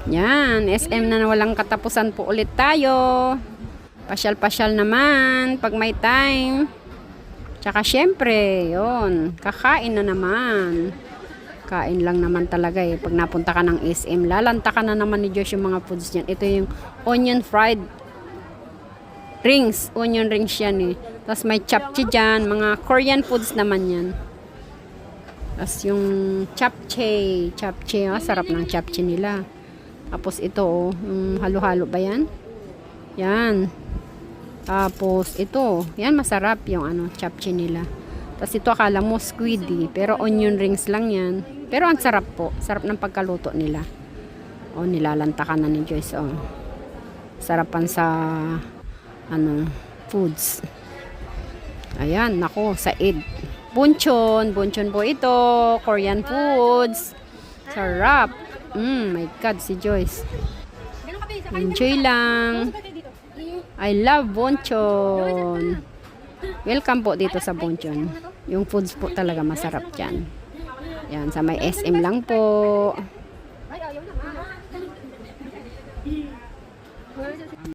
Yan, SM na walang katapusan po ulit tayo. Pasyal-pasyal naman pag may time. Tsaka syempre, yun, kakain na naman. Kain lang naman talaga eh. Pag napunta ka ng SM, lalanta ka na naman ni Josh yung mga foods niyan. Ito yung onion fried rings. Onion rings yan eh. Tapos may chapchi dyan. Mga Korean foods naman yan. Tapos yung japchae. Japchae, sarap ng japchae nila. Tapos ito oh, halo-halo ba yan? Yan. Tapos ito, yan masarap yung ano, japchae nila. Tapos ito akala mo squiddy, pero onion rings lang yan. Pero ang sarap po, sarap ng pagkaluto nila. Oh, nilalantakan na ni Joyce oh. Sarapan sa ano, foods. Ayan, nako, said. Bunchon po ito, Korean foods. Sarap. My God, si Joyce. Enjoy lang. I love Bonchon. Welcome po dito sa Bonchon. Yung foods po talaga masarap dyan. Yan, sa may SM lang po.